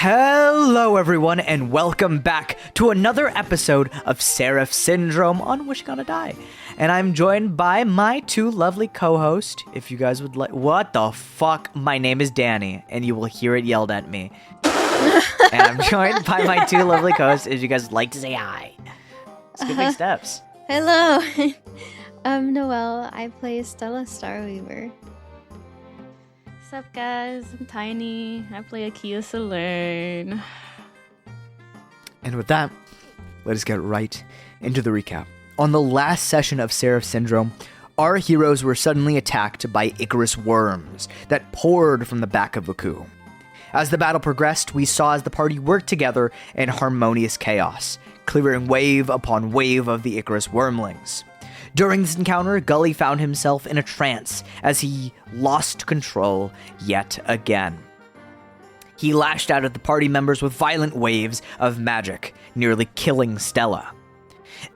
Hello everyone and welcome back to another episode of Seraph Syndrome on Wish Gonna Die. And I'm joined by my two lovely co-hosts. If you guys would like... What the fuck? My name is Danny and you will hear it yelled at me. And I'm joined by my two lovely co-hosts if you guys would like to say hi. Skipping steps. Hello. I'm Noelle. I play Stella Starweaver. What's up, guys? I'm Tiny. I play Akia Salern. And with that, let us get right into the recap. On the last session of Seraph Syndrome, our heroes were suddenly attacked by Icarus worms that poured from the back of Vaku. As the battle progressed, we saw as the party worked together in harmonious chaos, clearing wave upon wave of the Icarus wormlings. During this encounter, Gully found himself in a trance as he lost control yet again. He lashed out at the party members with violent waves of magic, nearly killing Stella.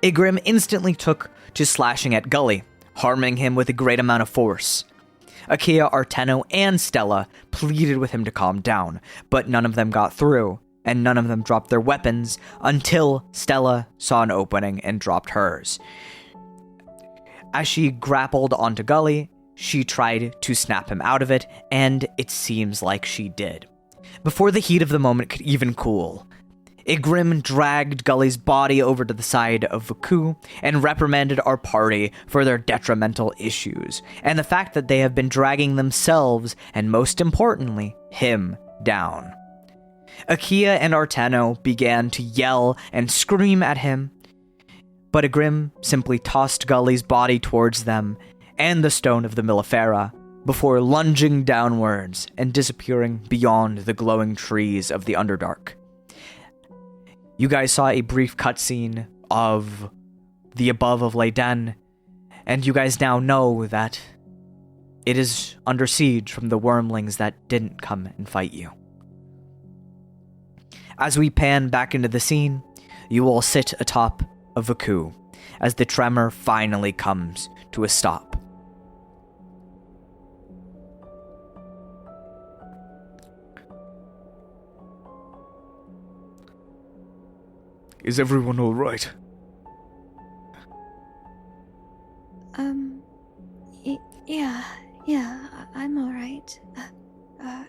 Igrim instantly took to slashing at Gully, harming him with a great amount of force. Akia, Arteno, and Stella pleaded with him to calm down, but none of them got through, and none of them dropped their weapons until Stella saw an opening and dropped hers. As she grappled onto Gully, she tried to snap him out of it, and it seems like she did. Before the heat of the moment could even cool, Igrim dragged Gully's body over to the side of Vaku and reprimanded our party for their detrimental issues, and the fact that they have been dragging themselves, and most importantly, him, down. Akia and Arteno began to yell and scream at him, but Igrim simply tossed Gully's body towards them and the stone of the Millifera before lunging downwards and disappearing beyond the glowing trees of the Underdark. You guys saw a brief cutscene of the above of Leyden, and you guys now know that it is under siege from the wormlings that didn't come and fight you. As we pan back into the scene, you all sit atop of Vaku as the tremor finally comes to a stop. Is everyone all right? Yeah, I'm alright.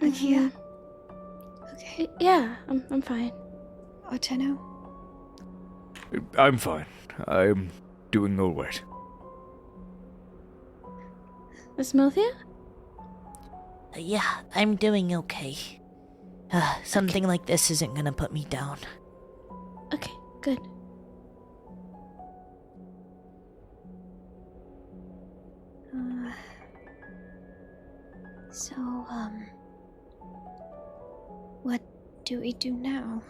Akia? Okay. Yeah, I'm fine. Arteno? I'm fine. I'm doing all right. Miss Milthia? Yeah, I'm doing okay. Something like this isn't gonna put me down. Okay, good. So, what do we do now?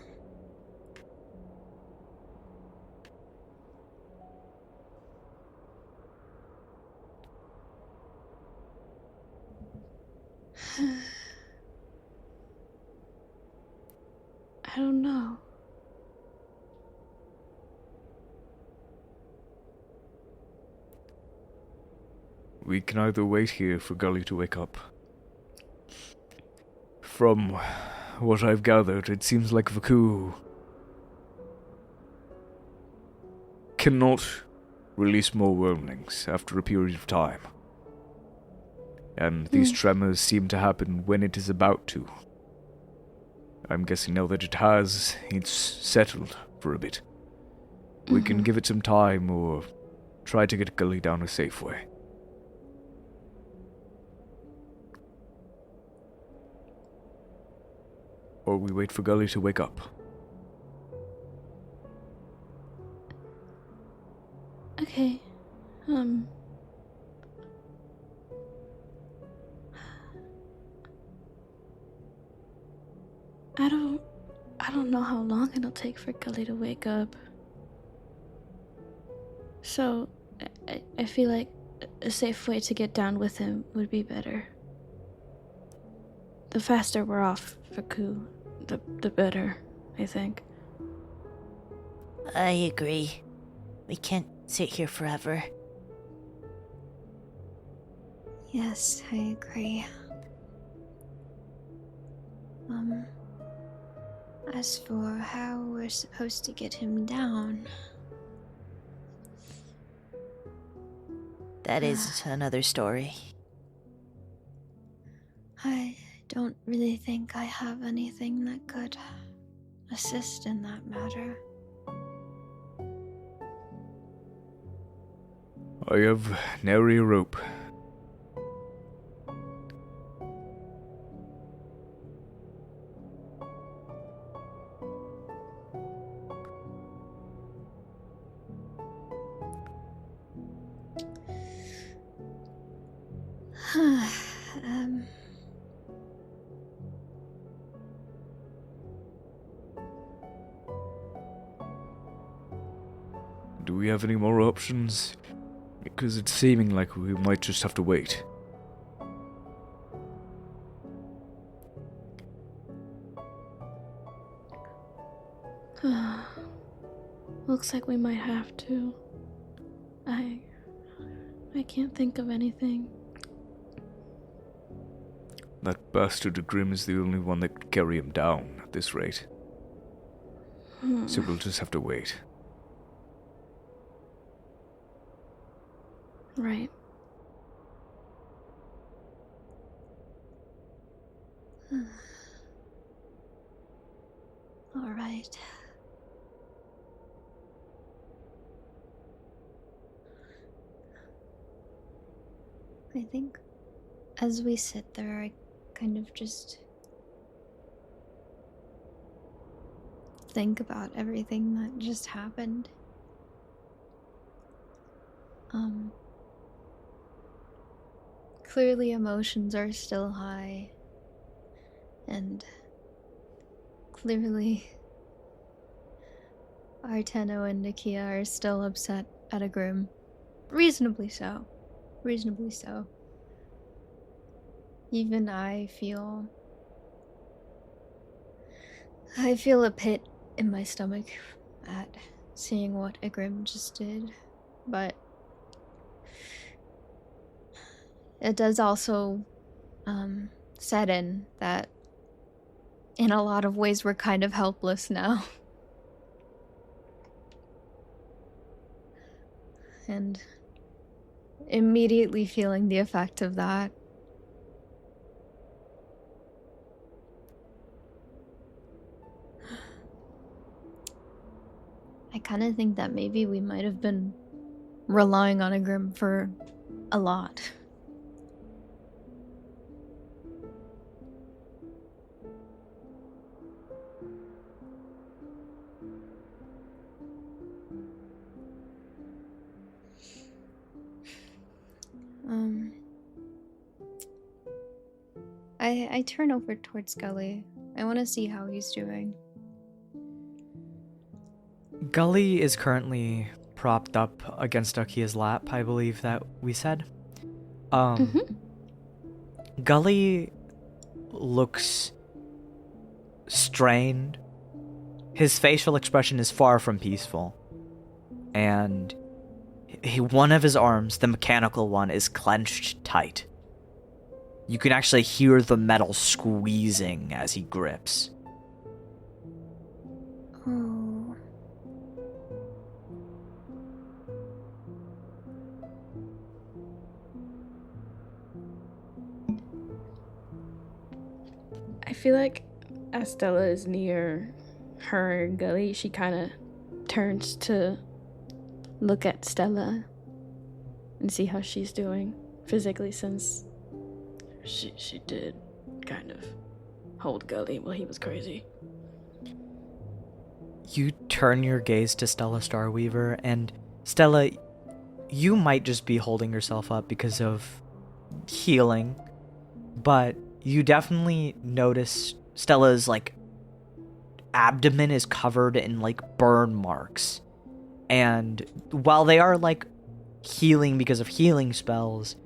I don't know. We can either wait here for Gully to wake up. From what I've gathered, it seems like Vaku cannot release more wormlings after a period of time. And these tremors seem to happen when it is about to. I'm guessing now that it has, it's settled for a bit. We can give it some time or try to get Gully down a safe way. Or we wait for Gully to wake up. Okay. I don't know how long it'll take for Gully to wake up. So, I feel like a safe way to get down with him would be better. The faster we're off Vaku, the better, I think. I agree. We can't sit here forever. Yes, I agree. As for how we're supposed to get him down, That is another story. I don't really think I have anything that could assist in that matter. I have nary a rope. um, Do we have any more options? Because it's seeming like we might just have to wait. Looks like we might have to. I can't think of anything. That bastard Grim is the only one that could carry him down at this rate. So we'll just have to wait. Right. all right. I think as we sit there, I kind of just think about everything that just happened. Clearly emotions are still high, and clearly Arteno and Nakia are still upset at a Grim. Reasonably so. Reasonably so. Even I feel a pit in my stomach at seeing what a Grim just did, but it does also set in that in a lot of ways we're kind of helpless now. And immediately feeling the effect of that. I kind of think that maybe we might have been relying on a Grim for a lot. I turn over towards Gully. I want to see how he's doing. Gully is currently propped up against Akia's lap, I believe that we said. Gully looks strained. His facial expression is far from peaceful. And one of his arms, the mechanical one, is clenched tight. You can actually hear the metal squeezing as he grips. Oh. I feel like as Stella is near her Gully, she kind of turns to look at Stella and see how she's doing physically, since she did kind of hold Gully while he was crazy. You turn your gaze to Stella Starweaver, and Stella, you might just be holding yourself up because of healing, but you definitely notice Stella's, abdomen is covered in, burn marks. And while they are, healing because of healing spells,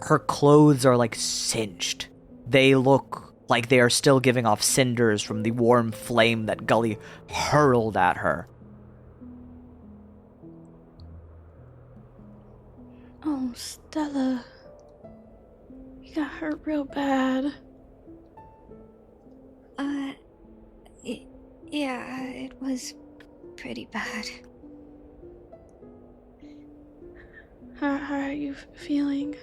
her clothes are, singed. They look like they are still giving off cinders from the warm flame that Gully hurled at her. Oh, Stella. You got hurt real bad. Yeah, it was pretty bad. How are you feeling?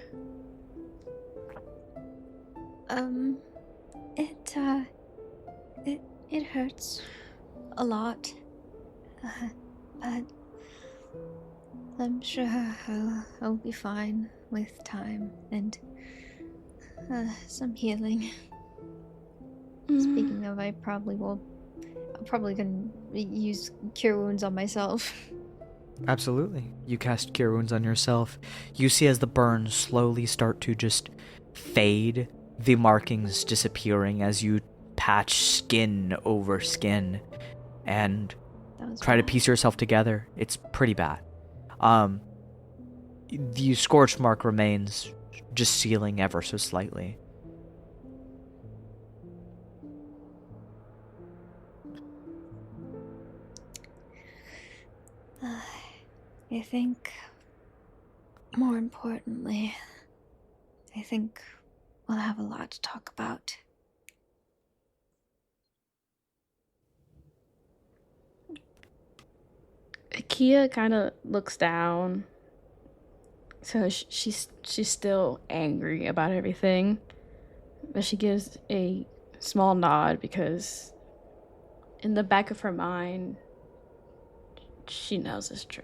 It hurts a lot. But I'm sure I'll be fine with time and some healing. Speaking of, I'm probably gonna use Cure Wounds on myself. Absolutely. You cast Cure Wounds on yourself. You see as the burns slowly start to just fade, the markings disappearing as you patch skin over skin and try to piece yourself together. It's pretty bad. The scorch mark remains, just sealing ever so slightly. I think, more importantly, I think we'll have a lot to talk about. Akia kind of looks down. So she's still angry about everything. But she gives a small nod because in the back of her mind, she knows it's true.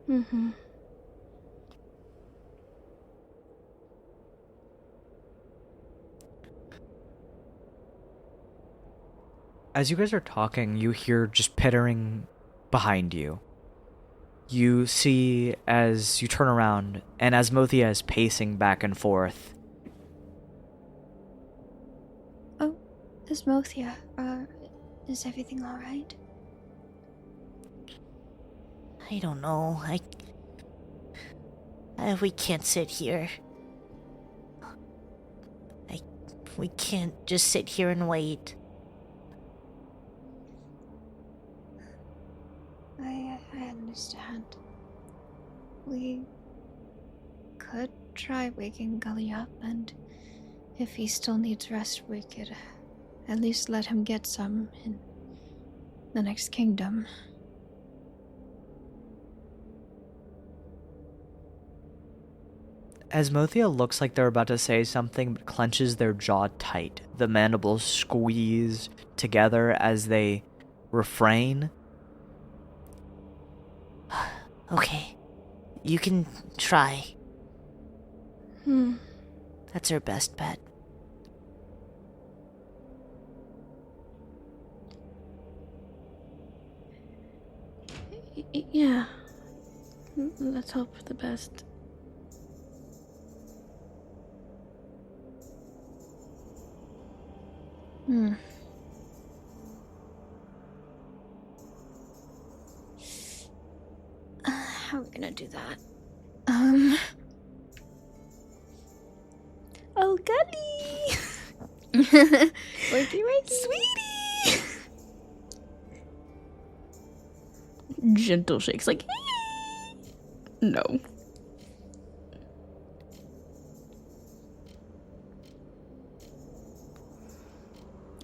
Mm-hmm. As you guys are talking, you hear just pittering behind you. You see as you turn around, and Asmothea is pacing back and forth. Oh, Asmothea, is everything alright? I don't know. We can't sit here. We can't just sit here and wait. I understand. We could try waking Gully up, and if he still needs rest, we could at least let him get some in the next kingdom. Asmothea looks like they're about to say something, but clenches their jaw tight. The mandibles squeeze together as they refrain. Okay. You can try. That's our best bet. Yeah. Let's hope for the best. How are we gonna do that? Oh, Gully! Wakey, sweetie! Gentle shakes like, no.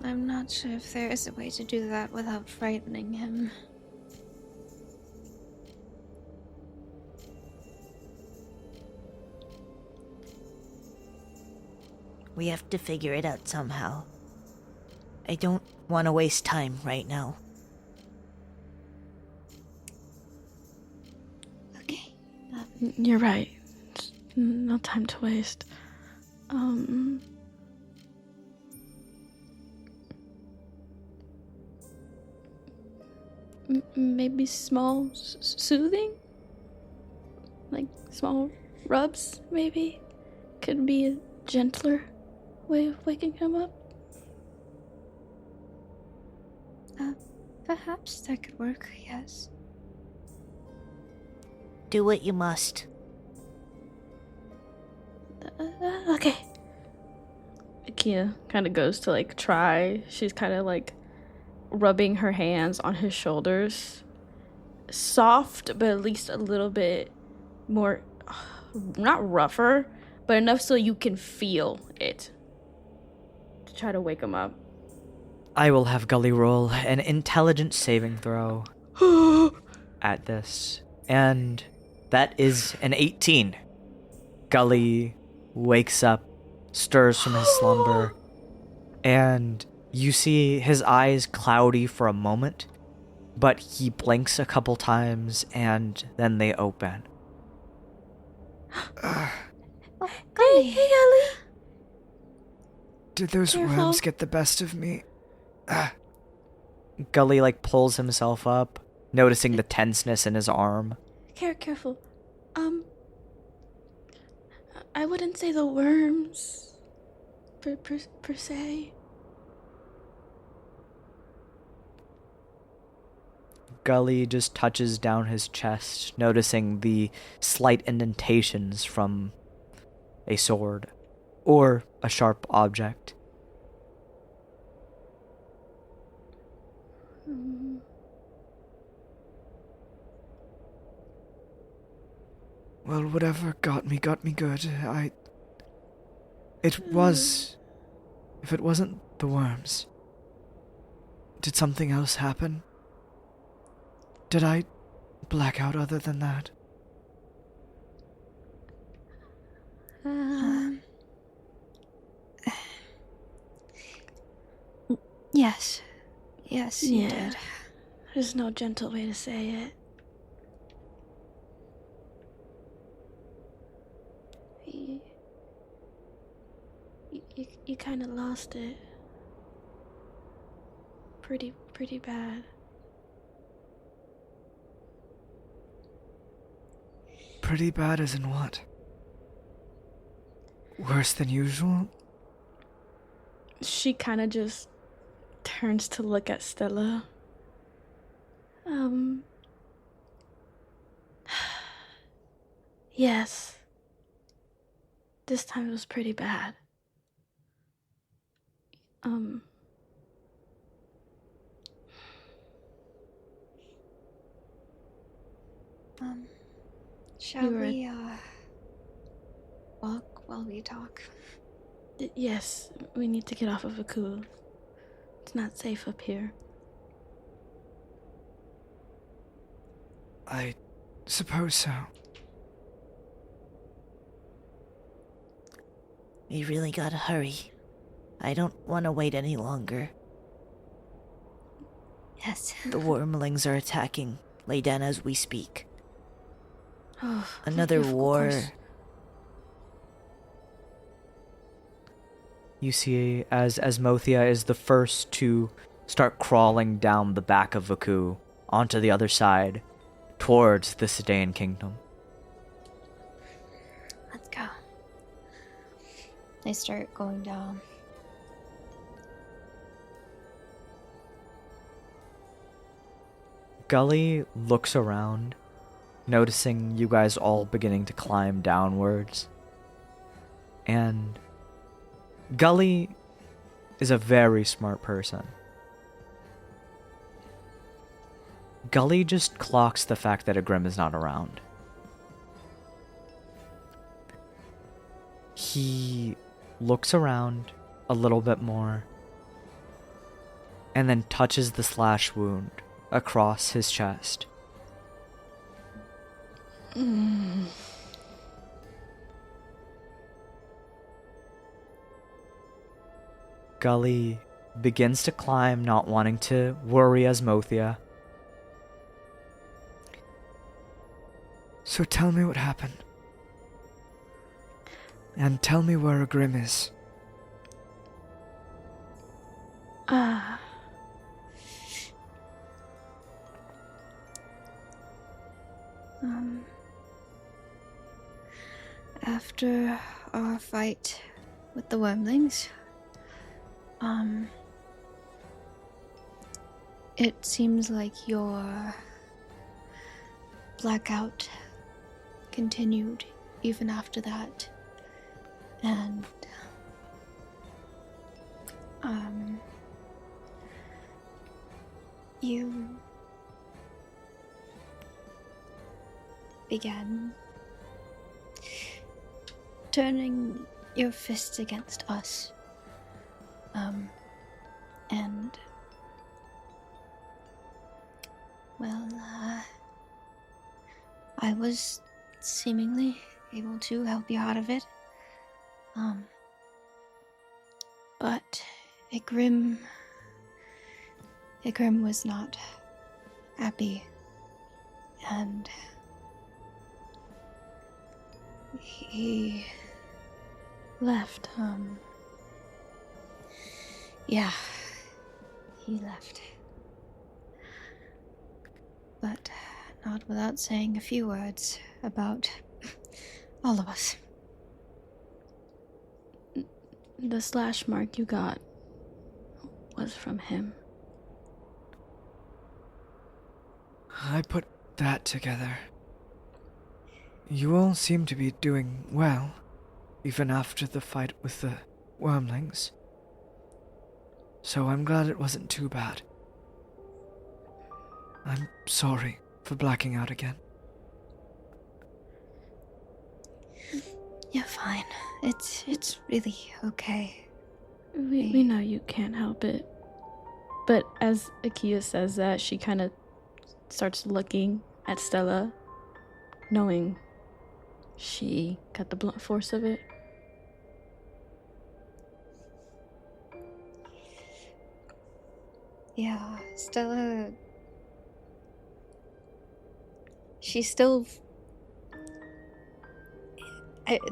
I'm not sure if there is a way to do that without frightening him. We have to figure it out somehow. I don't want to waste time right now. Okay. You're right. It's no time to waste. Maybe small soothing? Like small rubs, maybe? Could be a gentler way of waking him up. Perhaps that could work, yes. Do what you must. Okay. Akia kind of goes to like try. She's kind of like rubbing her hands on his shoulders. Soft, but at least a little bit more, not rougher, but enough so you can feel it. try to wake him up. I will have Gully roll an intelligence saving throw at this. And that is an 18. Gully wakes up, stirs from his slumber, and you see his eyes cloudy for a moment, but he blinks a couple times and then they open. Oh, Gully. Hey, Gully. Did those Careful. worms get the best of me? Gully pulls himself up, noticing the tenseness in his arm. Careful. I wouldn't say the worms, per se. Gully just touches down his chest, noticing the slight indentations from a sword or a sharp object. Well, whatever got me good. It was... If it wasn't the worms, did something else happen? Did I black out other than that? Yes. Yes, you Yeah. did. There's no gentle way to say it. You kind of lost it. Pretty bad. Pretty bad as in what? Worse than usual? She kind of just turns to look at Stella. Yes. This time it was pretty bad. Shall were- we, walk while we talk? Yes, we need to get off of Aku. It's not safe up here. I suppose so. We really gotta hurry. I don't want to wait any longer. Yes. The wormlings are attacking Leyden as we speak. Oh, Another of war. course. You see, as Asmothia is the first to start crawling down the back of Vaku onto the other side, towards the Sedan Kingdom. Let's go. They start going down. Gully looks around, noticing you guys all beginning to climb downwards. And Gully is a very smart person. Gully just clocks the fact that a Grim is not around. He looks around a little bit more and then touches the slash wound across his chest. Gully begins to climb, not wanting to worry Asmothia. So tell me what happened. And tell me where a Grim is. After our fight with the wormlings, it seems like your blackout continued even after that. And, you began turning your fists against us. And well, I was seemingly able to help you out of it. But Ikrim was not happy, and he left. Yeah, he left. But not without saying a few words about all of us. The slash mark you got was from him. I put that together. You all seem to be doing well, even after the fight with the wormlings. So I'm glad it wasn't too bad. I'm sorry for blacking out again. You're fine. It's really okay. We know you can't help it. But as Akia says that, she kind of starts looking at Stella, knowing she got the blunt force of it. Yeah, Stella... She still...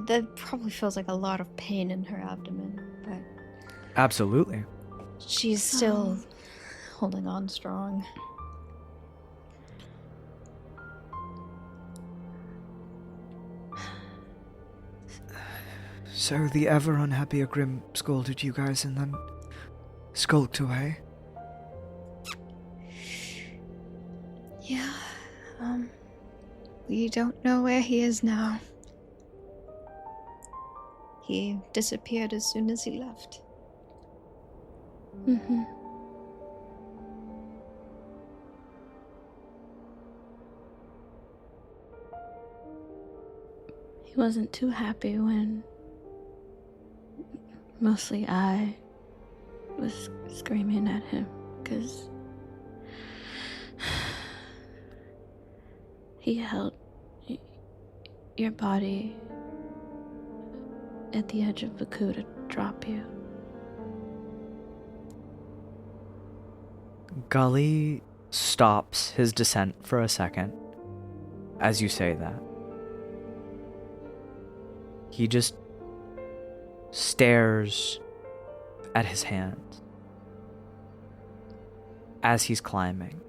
that probably feels like a lot of pain in her abdomen, but... Absolutely. She's still holding on strong. So the ever unhappy Grim scolded you guys and then skulked away? Yeah, we don't know where he is now. He disappeared as soon as he left. Mm-hmm. He wasn't too happy when mostly I was screaming at him because he held your body at the edge of the coup to drop you. Gully stops his descent for a second as you say that. He just stares at his hands as he's climbing.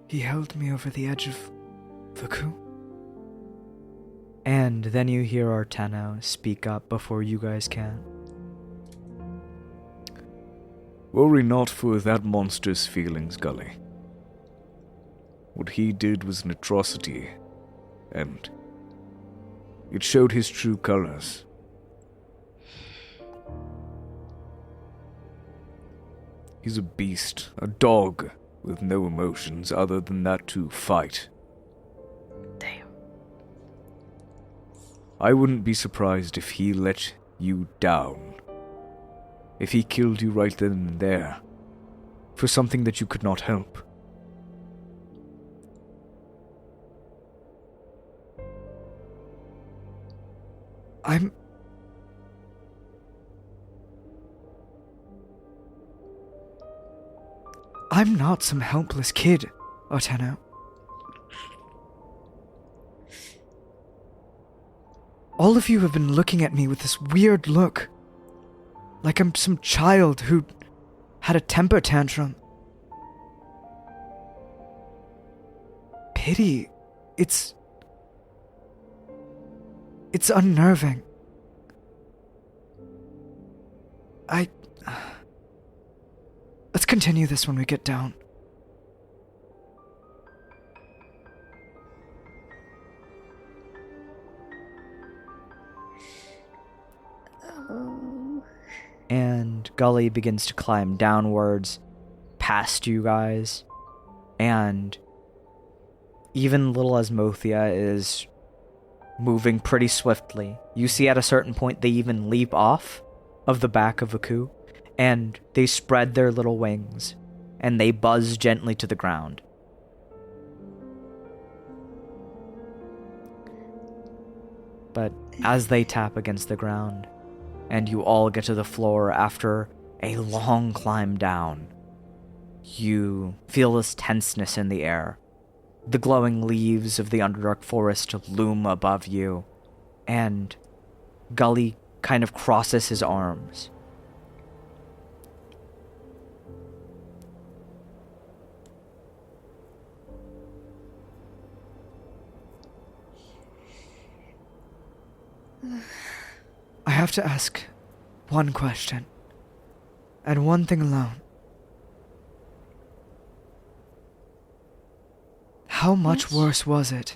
He held me over the edge of the coup. And then you hear Arteno speak up before you guys can. Worry not for that monster's feelings, Gully. What he did was an atrocity, and it showed his true colors. He's a beast, a dog, with no emotions other than that to fight. Damn. I wouldn't be surprised if he let you down. If he killed you right then and there, for something that you could not help. I'm not some helpless kid, Arteno. All of you have been looking at me with this weird look. Like I'm some child who had a temper tantrum. Pity. It's unnerving. Let's continue this when we get down. Oh. And Gully begins to climb downwards past you guys. And even little Asmothia is moving pretty swiftly. You see at a certain point they even leap off of the back of Aku, and they spread their little wings, and they buzz gently to the ground. But as they tap against the ground, and you all get to the floor after a long climb down, you feel this tenseness in the air. The glowing leaves of the Underdark Forest loom above you, and Gully kind of crosses his arms. I have to ask one question, and one thing alone. How much worse was it?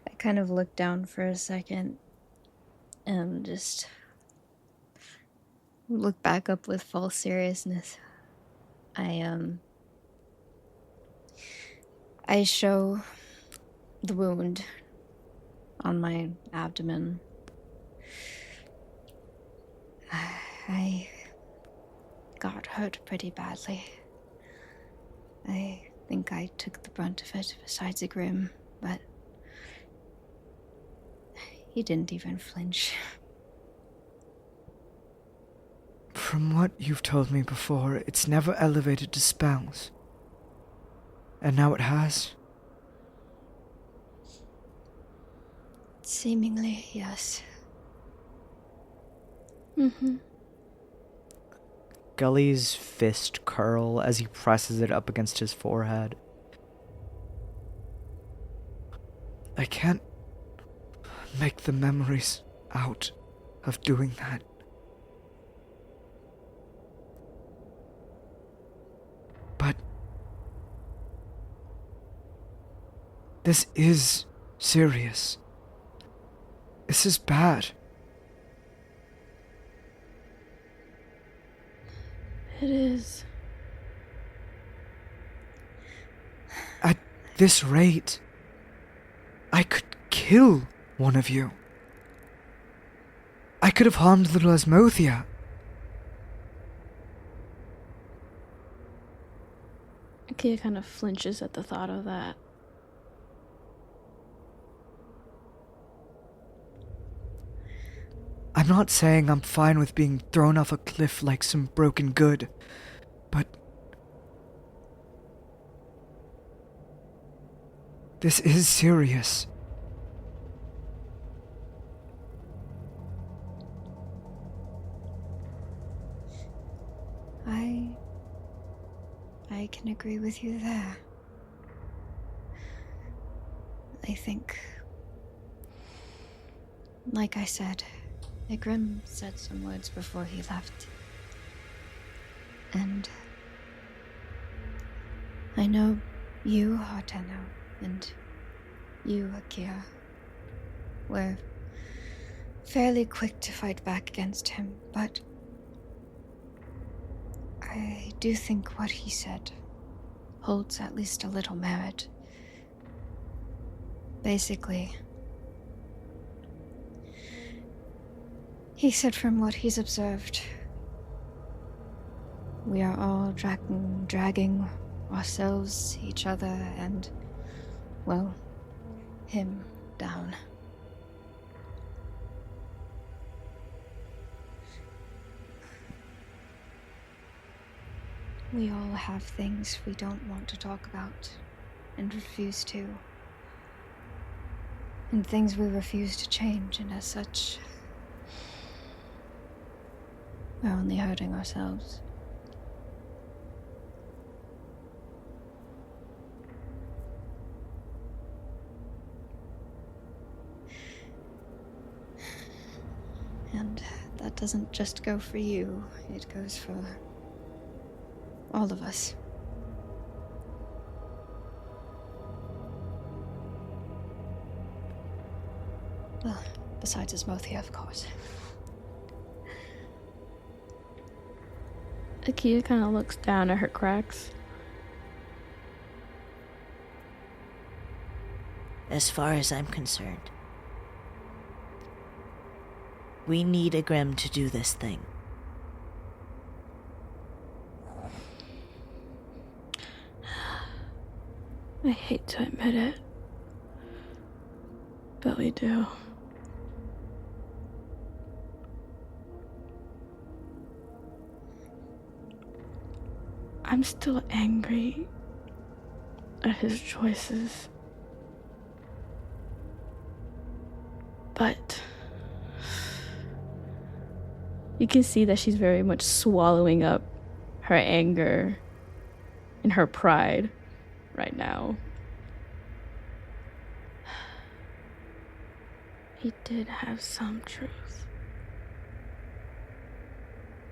I kind of look down for a second and just look back up with false seriousness. I show the wound on my abdomen. I got hurt pretty badly. I think I took the brunt of it besides a Grim, but he didn't even flinch. From what you've told me before, it's never elevated to spells. And now it has? Seemingly, yes. Mm-hmm. Gully's fist curl as he presses it up against his forehead. I can't make the memories out of doing that. But this is serious. This is bad. It is. At this rate, I could kill one of you. I could have harmed little Asmothia. Akia kind of flinches at the thought of that. I'm not saying I'm fine with being thrown off a cliff like some broken good, but this is serious. I can agree with you there. I think, like I said, Igrim said some words before he left. And I know you, Harteno, and you, Akia, were fairly quick to fight back against him, but I do think what he said holds at least a little merit. Basically, he said from what he's observed, we are all dragging ourselves, each other, and, well, him down. We all have things we don't want to talk about and refuse to. And things we refuse to change, and as such, we're only hurting ourselves. And that doesn't just go for you, it goes for all of us. Well, besides Asmothia, of course. Akia kind of looks down at her cracks. As far as I'm concerned, we need a Grim to do this thing. I hate to admit it, but we do. I'm still angry at his choices. But you can see that she's very much swallowing up her anger and her pride right now. He did have some truth.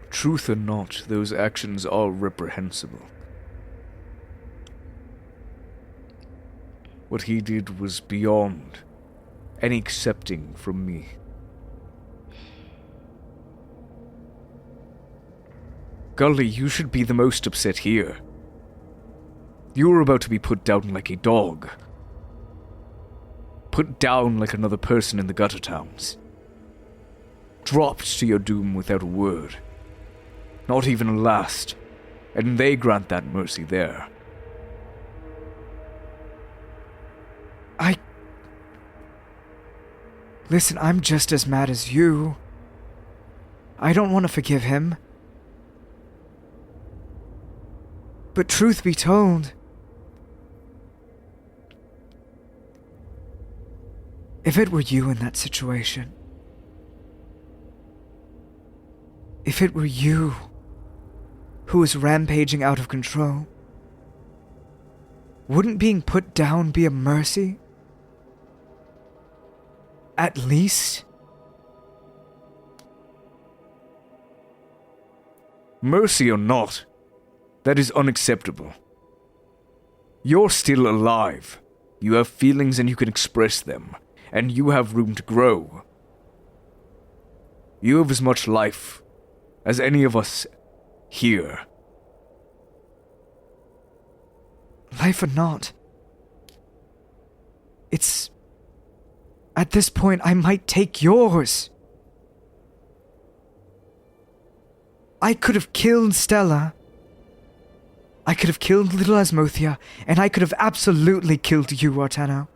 Truth or not, those actions are reprehensible. What he did was beyond any accepting from me. Gully, you should be the most upset here. You were about to be put down like a dog. Put down like another person in the gutter towns. Dropped to your doom without a word. Not even a last. And they grant that mercy there. Listen, I'm just as mad as you. I don't want to forgive him. But truth be told, if it were you in that situation, if it were you who was rampaging out of control, wouldn't being put down be a mercy? At least? Mercy or not, that is unacceptable. You're still alive. You have feelings and you can express them, and you have room to grow. You have as much life as any of us here. Life or not, it's... At this point, I might take yours. I could have killed Stella. I could have killed little Asmothea, and I could have absolutely killed you, Artano.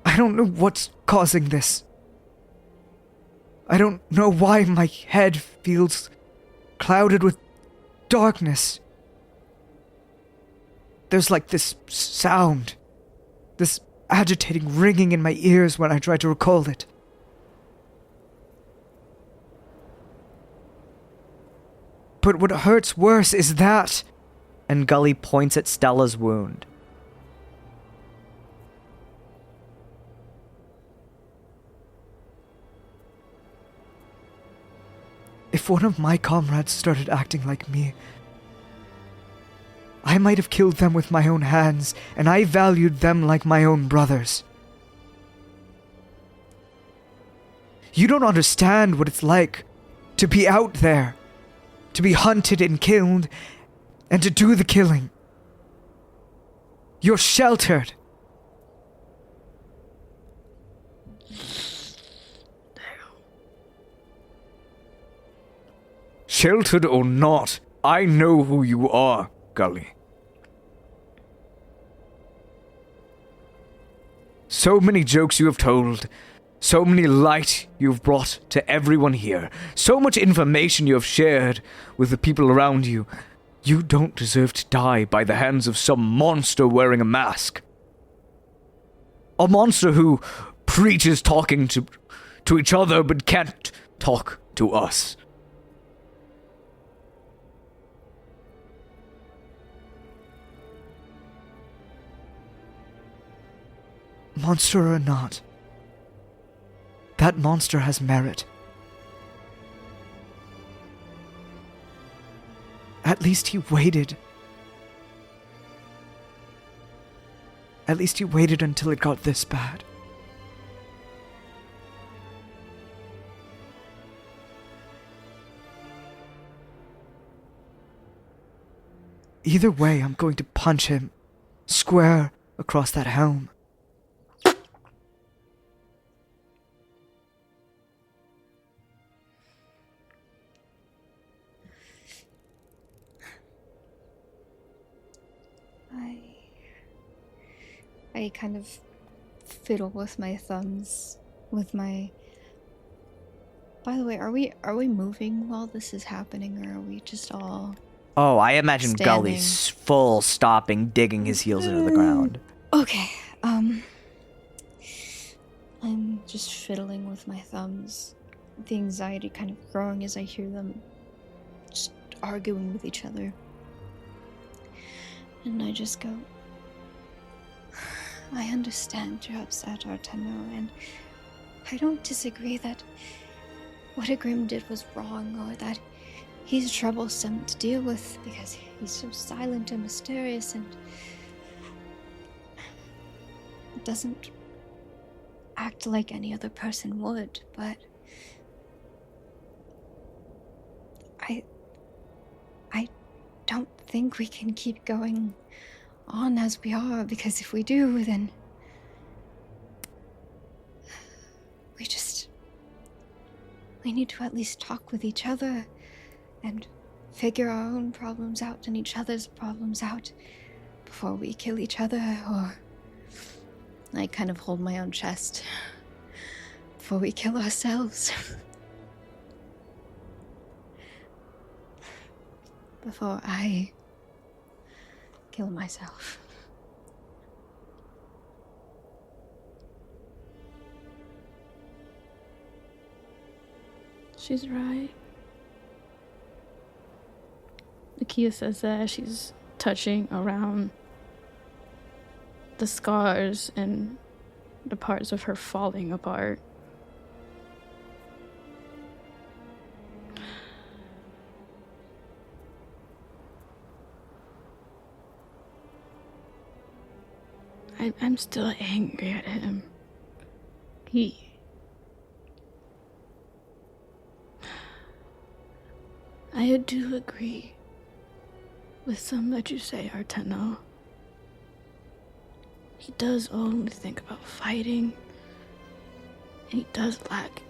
I don't know what's causing this. I don't know why my head feels clouded with darkness. There's like this sound, this agitating ringing in my ears when I try to recall it. But what hurts worse is that... And Gully points at Stella's wound. If one of my comrades started acting like me, I might have killed them with my own hands, and I valued them like my own brothers. You don't understand what it's like to be out there, to be hunted and killed, and to do the killing. You're sheltered. Sheltered or not, I know who you are, Gully. So many jokes you have told, so many light you have brought to everyone here, so much information you have shared with the people around you. You don't deserve to die by the hands of some monster wearing a mask. A monster who preaches talking to each other but can't talk to us. Monster or not, that monster has merit. At least he waited. At least he waited until it got this bad. Either way, I'm going to punch him square across that helm. I kind of fiddle with my thumbs, with my... By the way, are we moving while this is happening, or are we just all... Oh, I imagine Standing. Gully's full stopping, digging his heels into the ground. Okay, I'm just fiddling with my thumbs. The anxiety kind of growing as I hear them just arguing with each other. And I just go, I understand you're upset, Arteno, and I don't disagree that what Grim did was wrong, or that he's troublesome to deal with because he's so silent and mysterious and doesn't act like any other person would, but I don't think we can keep going on as we are, because if we do, then we need to at least talk with each other and figure our own problems out and each other's problems out before we kill each other, or I kind of hold my own chest before we kill ourselves. Before I kill myself. She's right. Nakia says that as she's touching around the scars and the parts of her falling apart. I'm still angry at him. I do agree with some that you say, Arteno. He does only think about fighting, and he does lack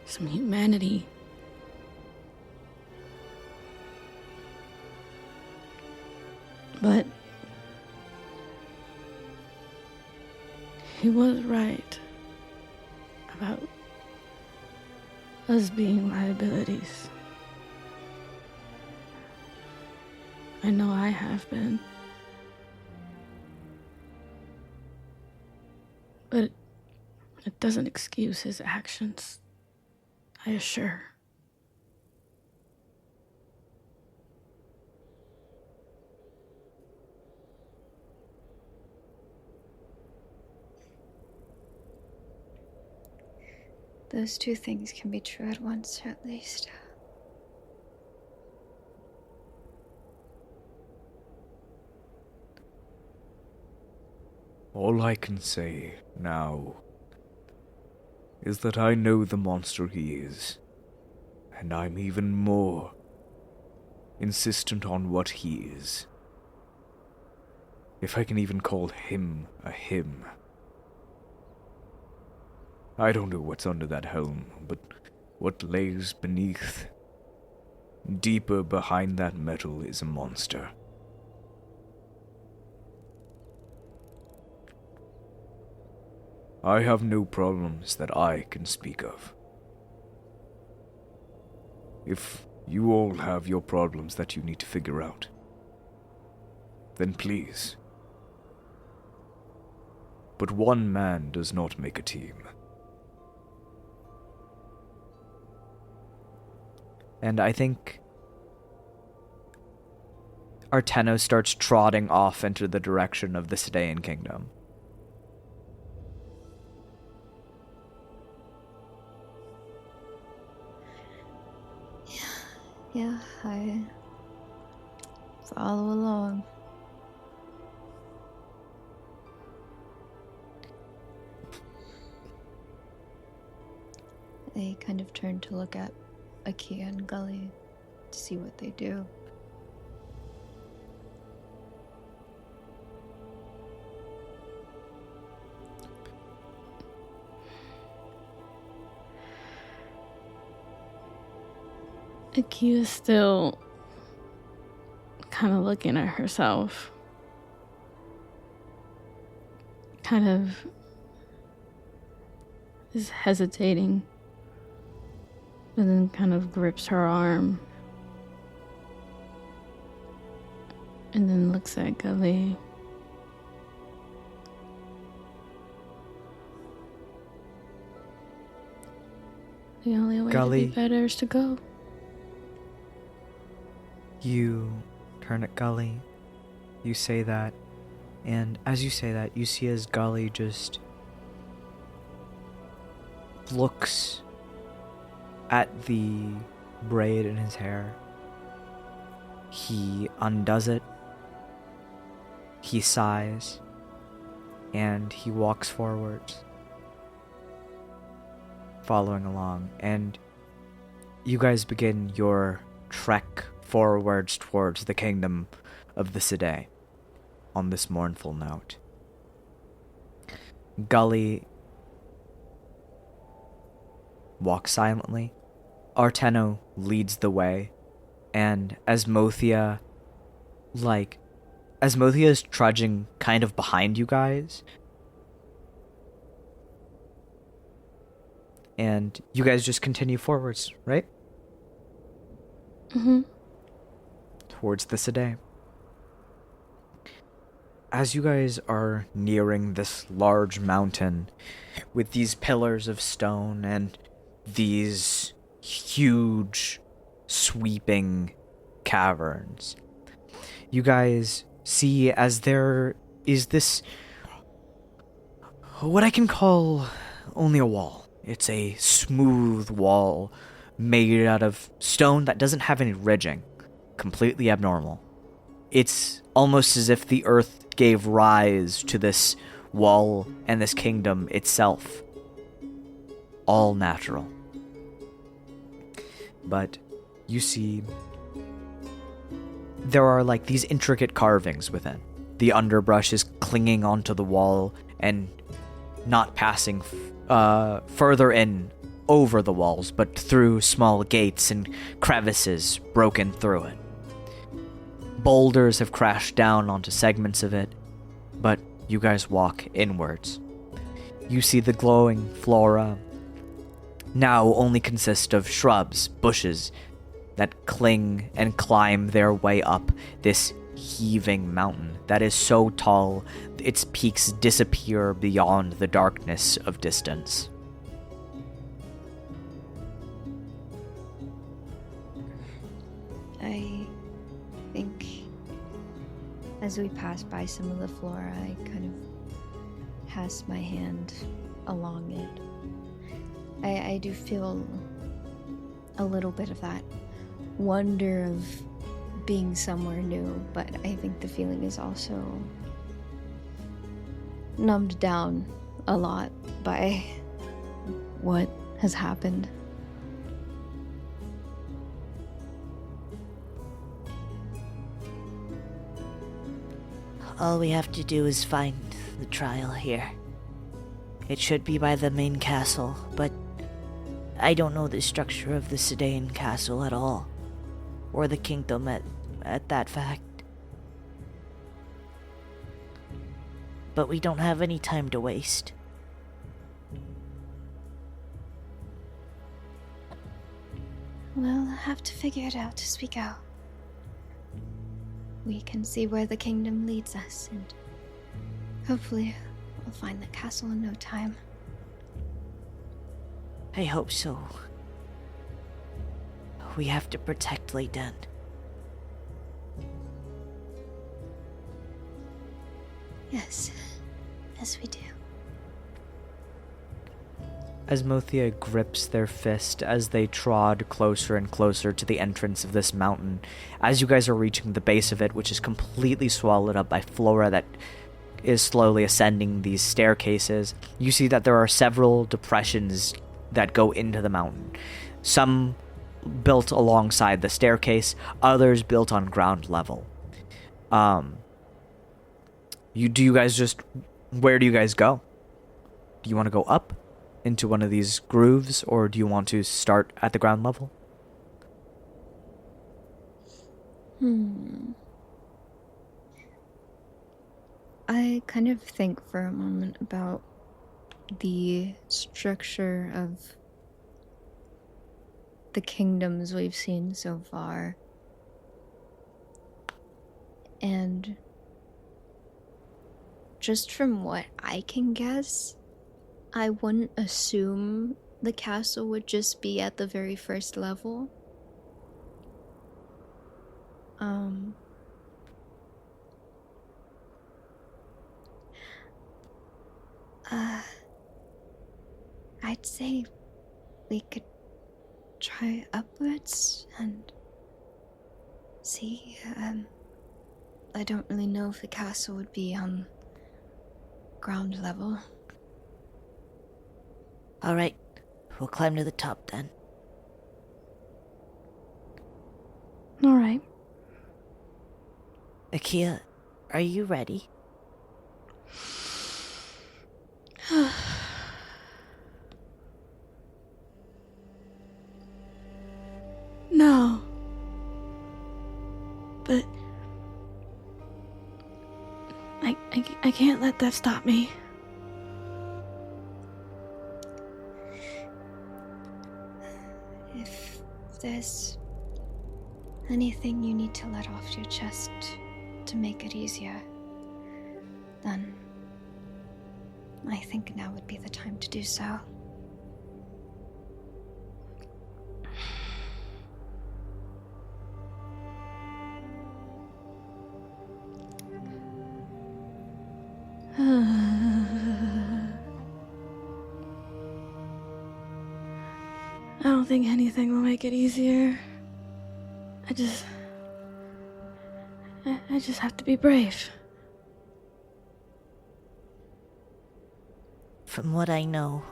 some humanity. But he was right about us being liabilities. I know I have been. But it doesn't excuse his actions, I assure. Those two things can be true at once, at least. All I can say now is that I know the monster he is, and I'm even more insistent on what he is. If I can even call him a him. I don't know what's under that helm, but what lays beneath, deeper behind that metal, is a monster. I have no problems that I can speak of. If you all have your problems that you need to figure out, then please. But one man does not make a team. And I think Arteno starts trotting off into the direction of the Sedaean kingdom. Yeah, I follow along. They kind of turn to look at Akia and Gully to see what they do. Akia's still kind of looking at herself. Kind of is hesitating. And then kind of grips her arm. And then looks at Gully. The only way Gully. to be better is to go. You turn at Gully. You say that. And as you say that, you see as Gully just looks at the braid in his hair. He undoes it. He sighs. And he walks forwards, following along. And you guys begin your trek forwards towards the kingdom of the Side on this mournful note. Gully walks silently. Arteno leads the way, and Asmothea is trudging kind of behind you guys, and you guys just continue forwards, right? Mm-hmm. Towards the Side. As you guys are nearing this large mountain with these pillars of stone and these huge sweeping caverns, you guys see as there is this, what I can call only a wall. It's a smooth wall made out of stone that doesn't have any ridging. Completely abnormal. It's almost as if the earth gave rise to this wall and this kingdom itself. All natural. But you see, there are like these intricate carvings within. The underbrush is clinging onto the wall and not passing further in over the walls, but through small gates and crevices broken through it. Boulders have crashed down onto segments of it, but you guys walk inwards. You see the glowing flora now only consist of shrubs, bushes that cling and climb their way up this heaving mountain that is so tall its peaks disappear beyond the darkness of distance. I think as we pass by some of the flora, I kind of pass my hand along it. I do feel a little bit of that wonder of being somewhere new, but I think the feeling is also numbed down a lot by what has happened. All we have to do is find the trial here. It should be by the main castle, but I don't know the structure of the Sedaean castle at all. Or the kingdom at that fact. But we don't have any time to waste. We'll have to figure it out as we go. We can see where the kingdom leads us, and hopefully we'll find the castle in no time. I hope so. We have to protect Leyden. Yes, we do. Asmothea grips their fist as they trod closer and closer to the entrance of this mountain. As you guys are reaching the base of it, which is completely swallowed up by flora that is slowly ascending these staircases, you see that there are several depressions that go into the mountain. Some built alongside the staircase, others built on ground level. Where do you guys go? Do you want to go up into one of these grooves, or do you want to start at the ground level? I kind of think for a moment about the structure of the kingdoms we've seen so far. And just from what I can guess, I wouldn't assume the castle would just be at the very first level. I'd say we could try upwards and see. I don't really know if the castle would be on ground level. All right, we'll climb to the top then. All right. Akia, are you ready? No. But I can't let that stop me. If there's anything you need to let off your chest to make it easier, then I think now would be the time to do so. I don't think anything will make it easier. I just have to be brave. From what I know,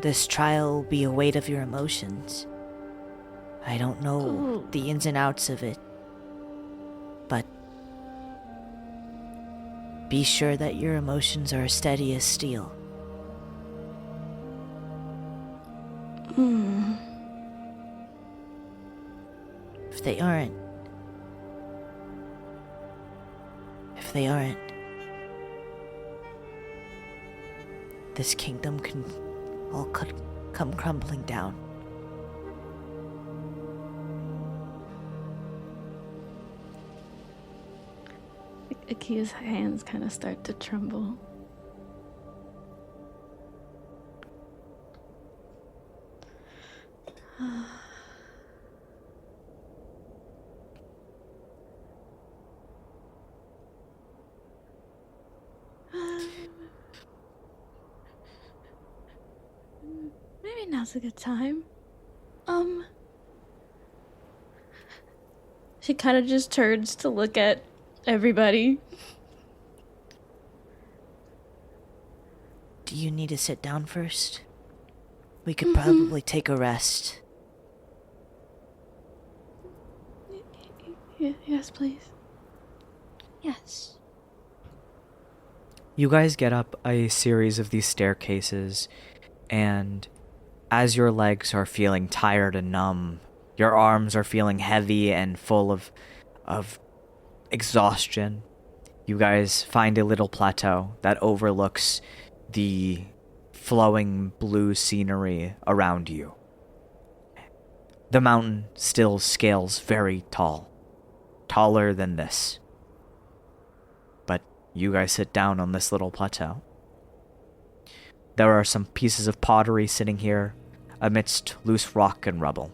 this trial will be a weight of your emotions. I don't know the ins and outs of it, but be sure that your emotions are steady as steel. If they aren't, this kingdom could come crumbling down. Akia's hands kind of start to tremble. Maybe now's a good time. She kind of just turns to look at everybody. Do you need to sit down first? We could probably take a rest. Yes, please. Yes. You guys get up a series of these staircases, and as your legs are feeling tired and numb, your arms are feeling heavy and full of exhaustion, you guys find a little plateau that overlooks the flowing blue scenery around you. The mountain still scales very tall, taller than this. But you guys sit down on this little plateau. There are some pieces of pottery sitting here amidst loose rock and rubble.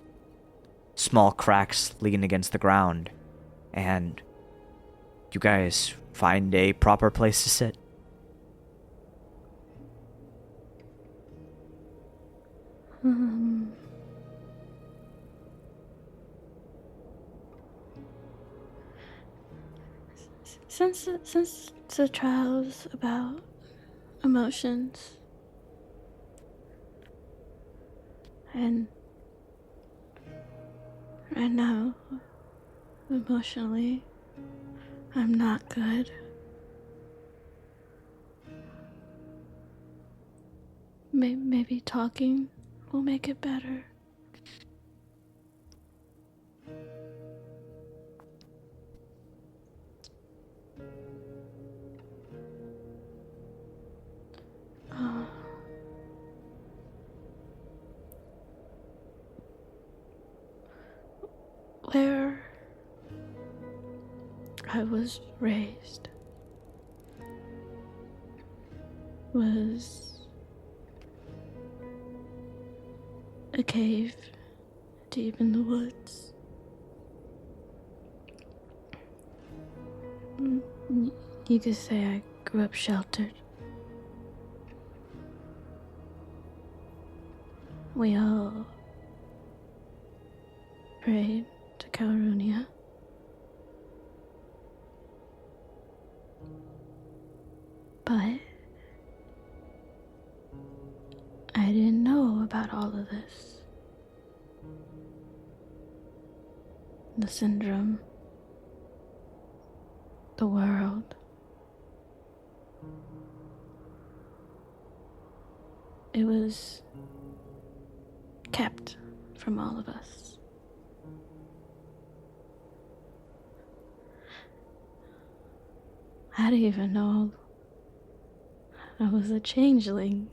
Small cracks lean against the ground, and you guys find a proper place to sit. Since the trial's about emotions, and right now, emotionally, I'm not good. Maybe talking will make it better. where I was raised was a cave deep in the woods. You could say I grew up sheltered. We all prayed to Calrunia. But I didn't know about all of this. The syndrome, the world. It was kept from all of us. I didn't even know I was a changeling.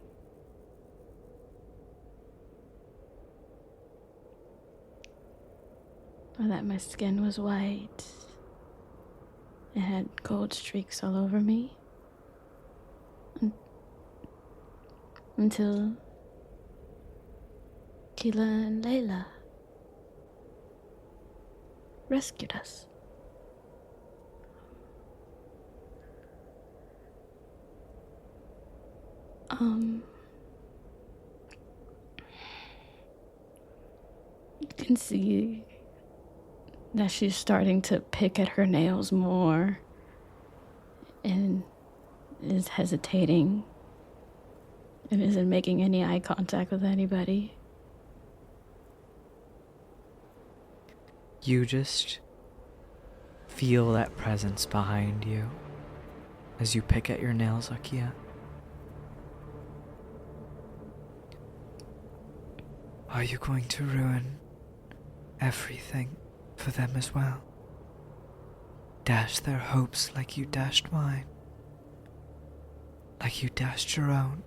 Or that my skin was white. It had gold streaks all over me. Until Keela and Layla rescued us. You can see that she's starting to pick at her nails more and is hesitating and isn't making any eye contact with anybody. You just feel that presence behind you as you pick at your nails, Akia. Are you going to ruin everything for them as well? Dash their hopes like you dashed mine? Like you dashed your own?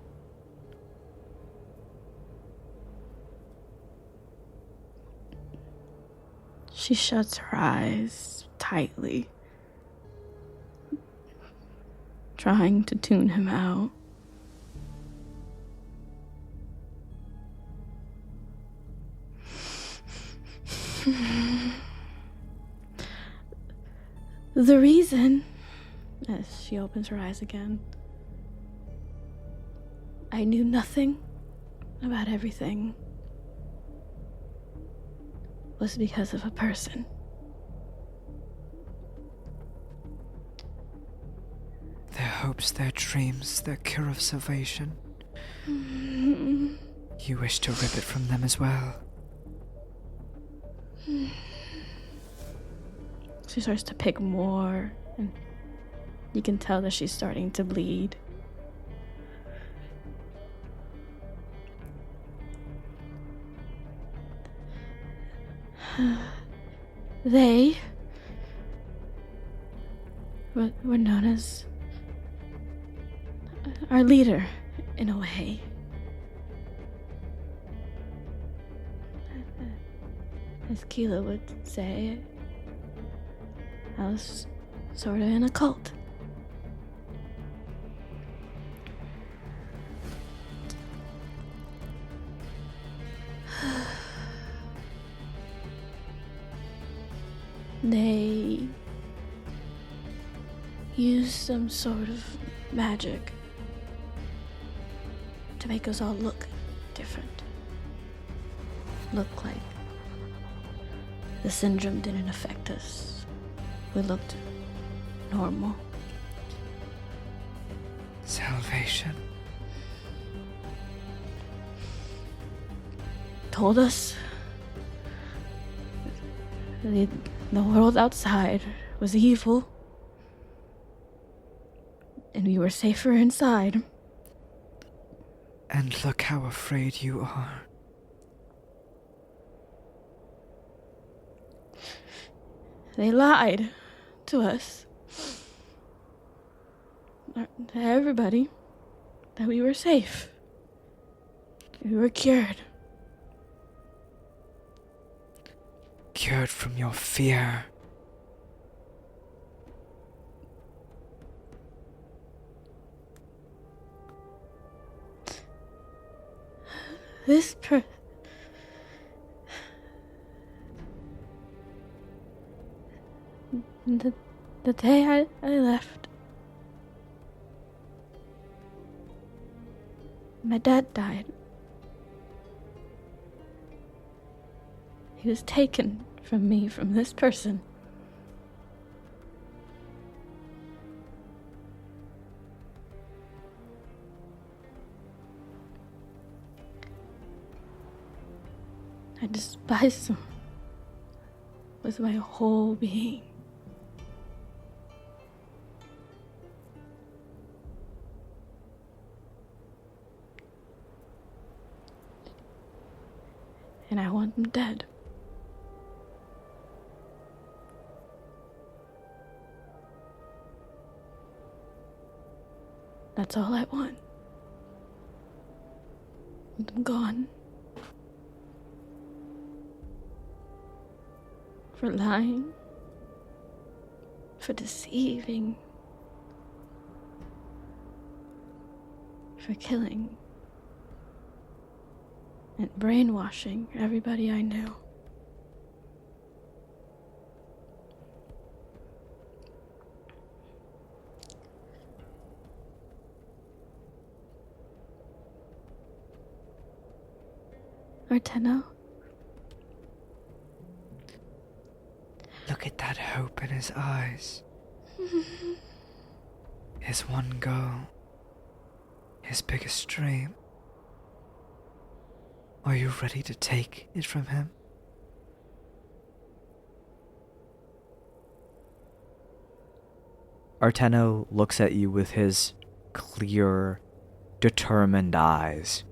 She shuts her eyes tightly, trying to tune him out. The reason, as she opens her eyes again, I knew nothing about everything was because of a person. Their hopes, their dreams, their cure of salvation. You wish to rip it from them as well. She starts to pick more, and you can tell that she's starting to bleed. They were known as our leader, in a way. As Keela would say, I was sort of in a cult. They used some sort of magic to make us all look different. Look like the syndrome didn't affect us. We looked normal. Salvation. Told us the world outside was evil, and we were safer inside. And look how afraid you are. They lied to us, to everybody, that we were safe. We were cured. Cured heard from your fear. The day I left, my dad died. He was taken from me from this person. I despise him with my whole being. And I want him dead. That's all I want. Want him gone. For lying. For deceiving. For killing. And brainwashing everybody I knew. Arteno? Look at that hope in his eyes. His one goal. His biggest dream. Are you ready to take it from him? Arteno looks at you with his clear, determined eyes.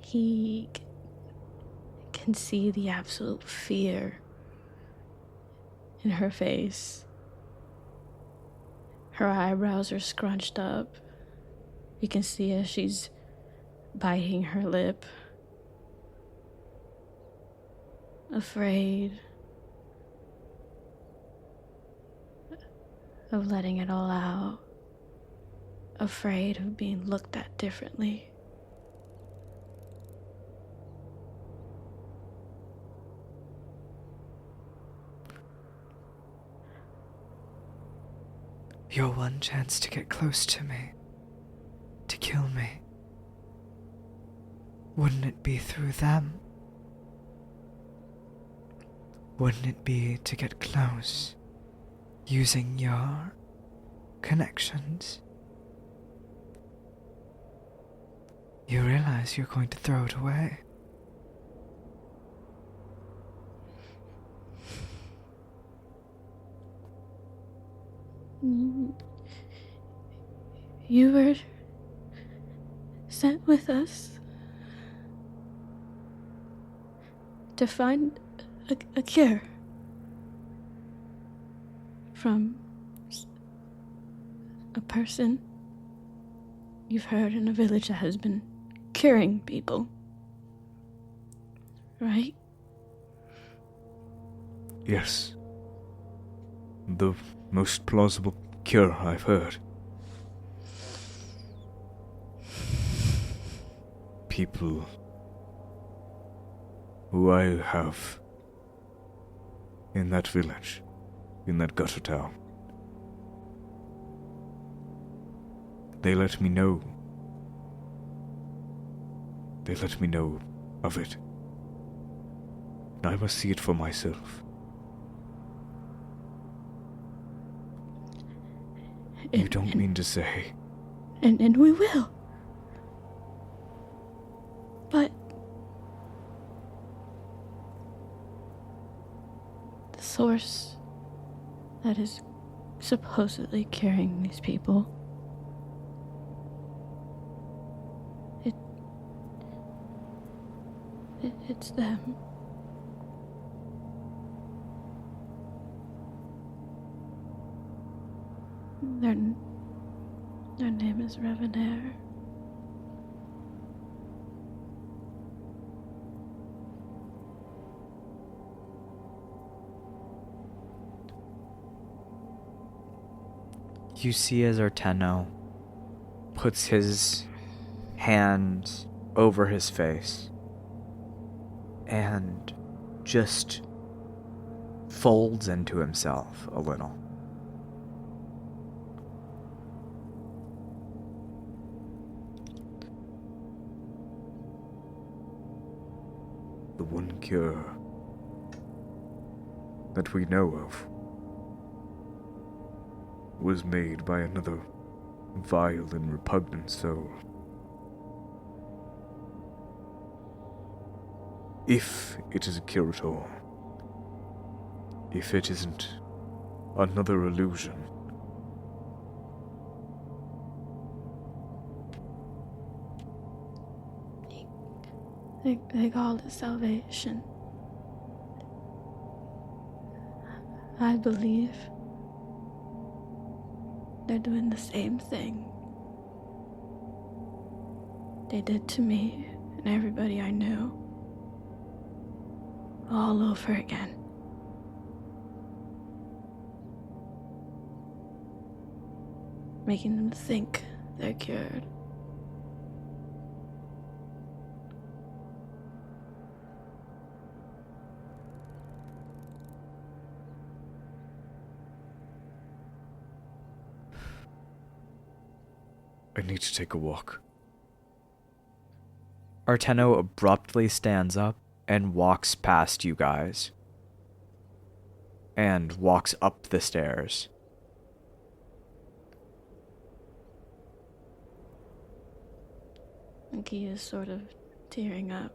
He can see the absolute fear in her face. Her eyebrows are scrunched up. You can see as she's biting her lip. Afraid of letting it all out. Afraid of being looked at differently. Your one chance to get close to me. To kill me. Wouldn't it be through them? Wouldn't it be to get close, using your connections? You realize you're going to throw it away. You were sent with us to find a cure from a person you've heard in a village that has been curing people, right? Yes. The most plausible cure I've heard. People who I have in that village, in that gutter town. They let me know. They let me know of it. I must see it for myself. You don't mean to say... And we will. But... the source that is supposedly curing these people... It's them. Their name is Revenair. You see as Arteno puts his hand over his face and just folds into himself a little. The one cure that we know of was made by another vile and repugnant soul. If it is a cure at all, if it isn't another illusion, They call it salvation. I believe they're doing the same thing they did to me and everybody I knew, all over again. Making them think they're cured. I need to take a walk. Arteno abruptly stands up and walks past you guys. And walks up the stairs. He is sort of tearing up.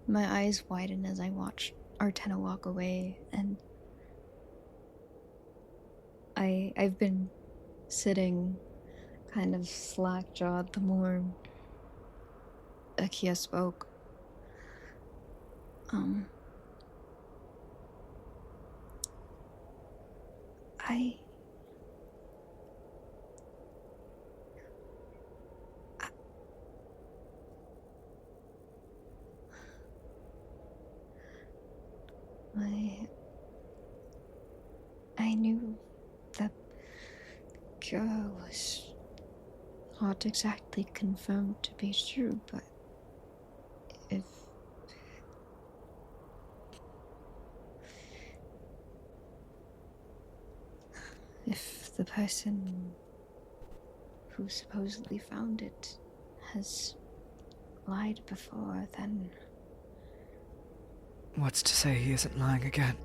My eyes widen as I watch Arteno walk away, and I've been sitting kind of slack-jawed the more Akia spoke. I knew that cure was not exactly confirmed to be true, but if the person who supposedly found it has lied before, then... What's to say he isn't lying again?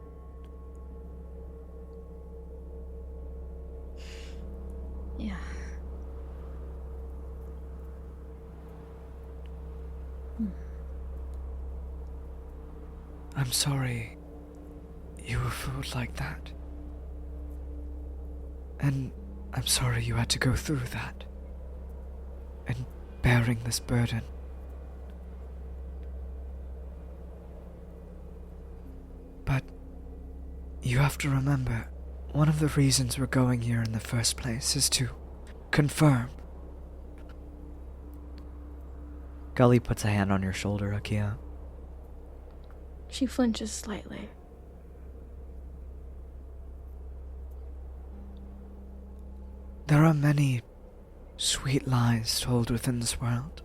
Yeah. I'm sorry you were fooled like that. And I'm sorry you had to go through that. And bearing this burden. But you have to remember, one of the reasons we're going here in the first place is to confirm. Gully puts a hand on your shoulder, Akia. She flinches slightly. There are many sweet lies told within this world.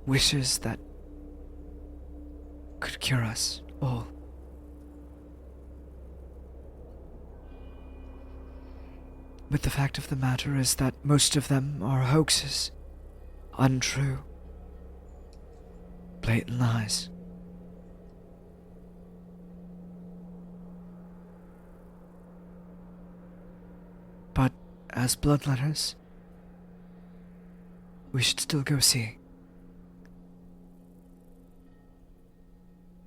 Wishes that could cure us all. But the fact of the matter is that most of them are hoaxes, untrue, blatant lies. But as bloodletters, we should still go see.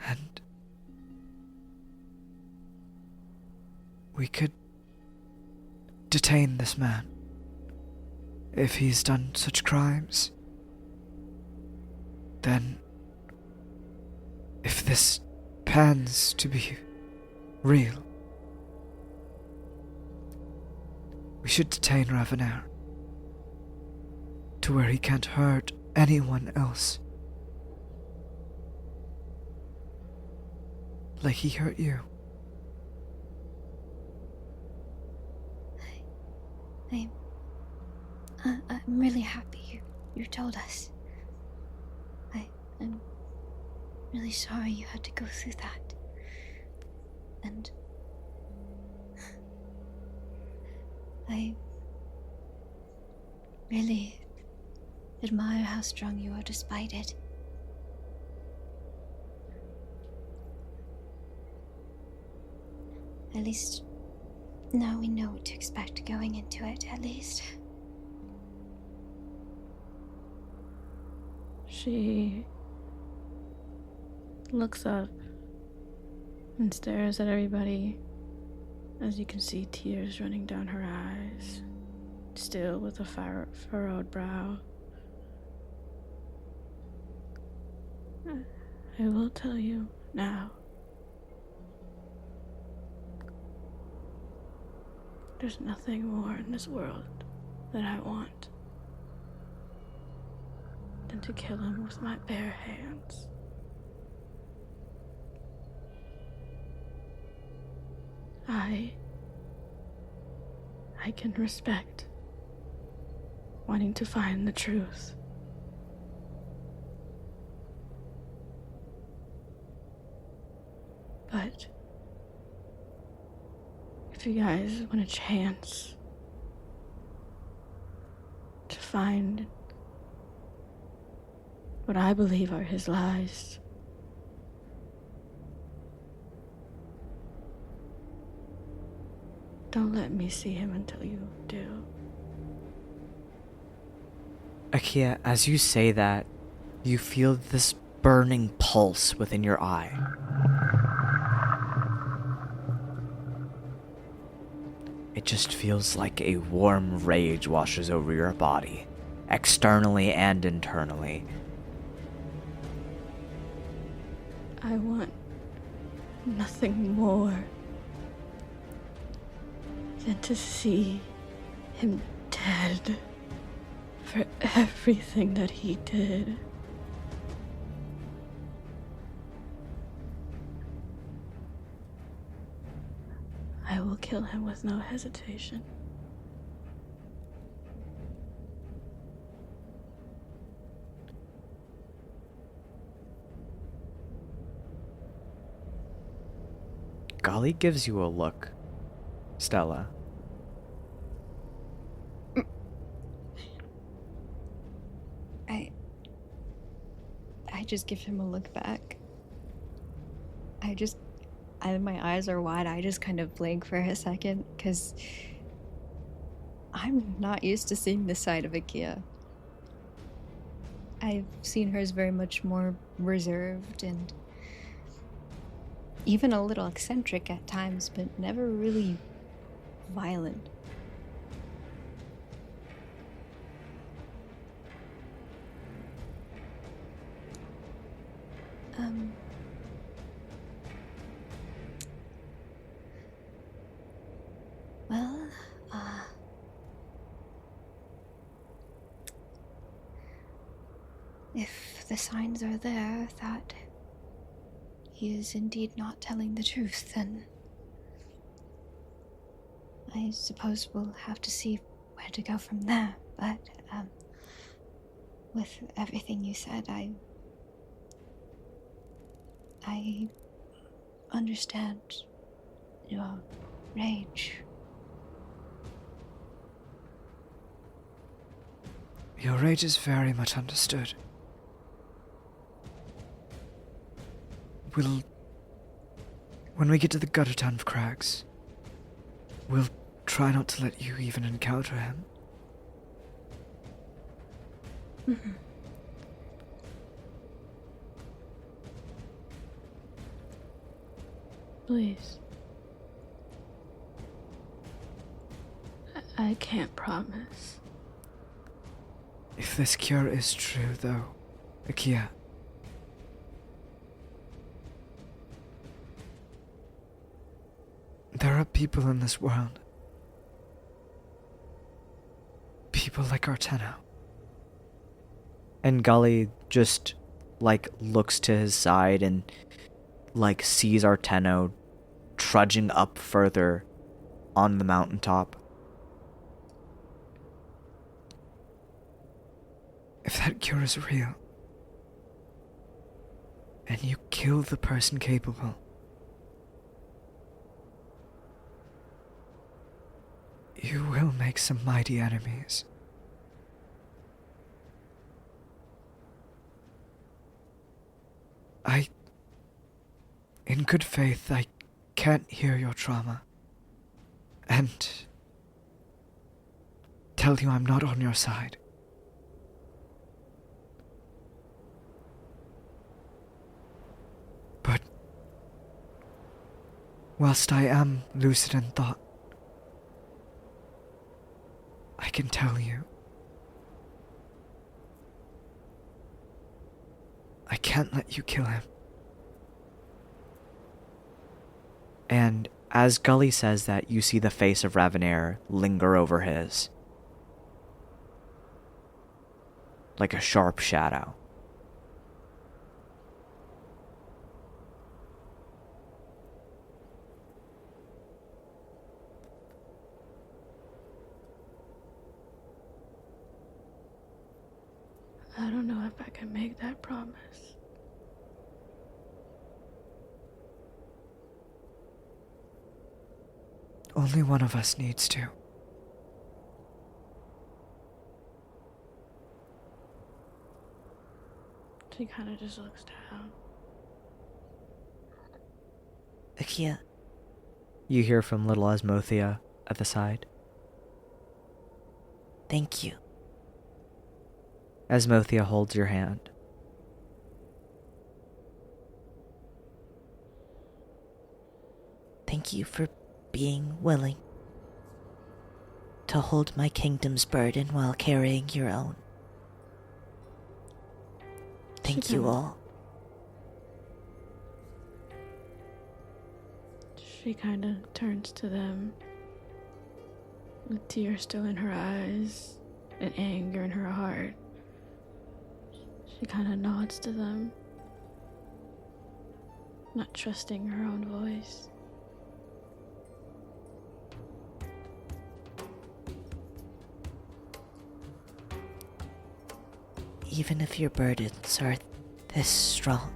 And we could detain this man if he's done such crimes. Then, if this pans to be real, we should detain Ravenair to where he can't hurt anyone else. Like he hurt you. I'm really happy you told us. I'm really sorry you had to go through that. And I really admire how strong you are despite it. At least now we know what to expect going into it, at least. She looks up and stares at everybody, as you can see tears running down her eyes, still with a furrowed brow. I will tell you now. There's nothing more in this world that I want than to kill him with my bare hands. I can respect wanting to find the truth. But if you guys want a chance to find what I believe are his lies, don't let me see him until you do. Akia, as you say that, you feel this burning pulse within your eye. It just feels like a warm rage washes over your body, externally and internally. I want nothing more than to see him dead for everything that he did. I will kill him with no hesitation. Golly gives you a look, Stella. I just give him a look back. My eyes are wide. I just kind of blink for a second because I'm not used to seeing this side of Akia. I've seen her as very much more reserved and even a little eccentric at times, but never really violent. Well, if the signs are there that he is indeed not telling the truth, then I suppose we'll have to see where to go from there. But, with everything you said, I understand your rage. Your rage is very much understood. When we get to the gutter town of Crags, we'll try not to let you even encounter him. Mm-hmm. Please. I can't promise. If this cure is true, though, Akia, there are people in this world, people like Arteno, And Gully just, like, looks to his side and, like, sees Arteno trudging up further on the mountaintop. If that cure is real, and you kill the person capable, you will make some mighty enemies. In good faith, I can't hear your trauma, and tell you I'm not on your side. But whilst I am lucid in thought, I can tell you, I can't let you kill him. And as Gully says that, you see the face of Ravanair linger over his, like a sharp shadow. I don't know if I can make that promise. Only one of us needs to. She kind of just looks down. Akia, You hear from little Asmothea at the side. thank you. Asmothea holds your hand. Thank you for being willing to hold my kingdom's burden while carrying your own. Thank you all. She kind of turns to them with tears still in her eyes and anger in her heart. She kind of nods to them, not trusting her own voice. Even if your burdens are this strong,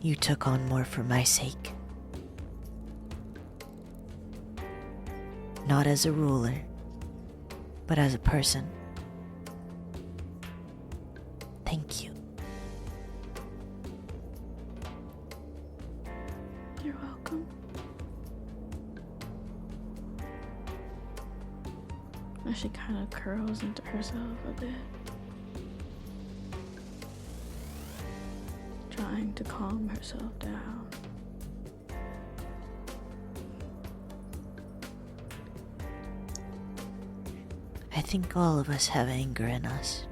you took on more for my sake. Not as a ruler, but as a person. Thank you. You're welcome. And she kind of curls into herself a bit, trying to calm herself down. I think all of us have anger in us.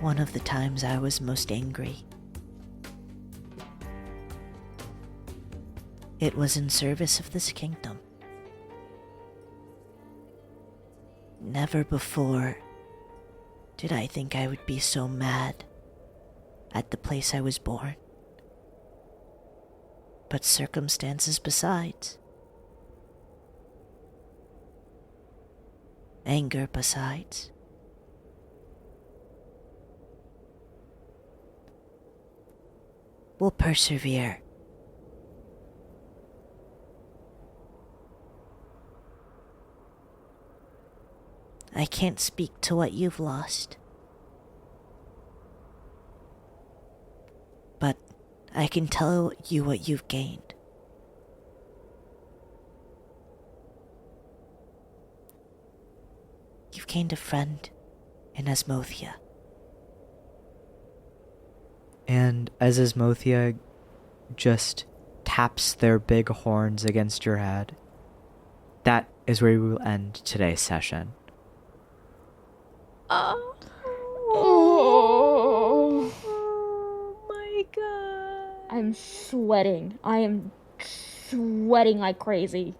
One of the times I was most angry, it was in service of this kingdom. Never before did I think I would be so mad at the place I was born. But circumstances besides. Anger besides. We'll persevere. I can't speak to what you've lost, but I can tell you what you've gained. You've gained a friend in Asmothea. And as Asmothea just taps their big horns against your head, that is where we will end today's session. Oh my god. I'm sweating. I am sweating like crazy.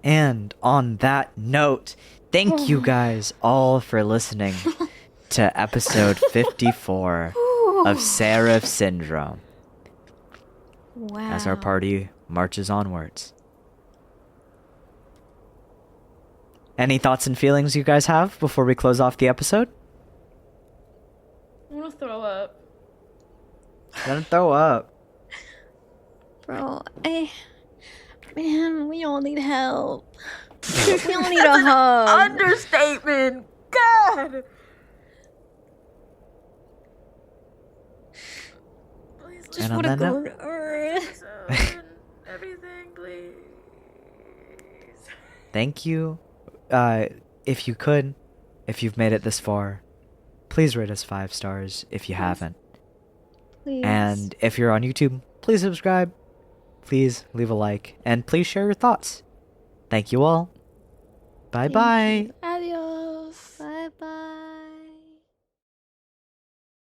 And on that note, thank you guys all for listening to episode 54 of Seraph Syndrome Wow. as our party marches onwards. Any thoughts and feelings you guys have before we close off the episode? I want to throw up. Let him throw up. Bro, man, we all need help. We all need a hug. Understatement. God. Please Just And on want to that go note- to Earth. everything, please. Thank you. If you could, if you've made it this far, please rate us 5 stars if you haven't. Please. And if you're on YouTube, please subscribe. Please leave a like. And please share your thoughts. Thank you all. Bye bye. Adios.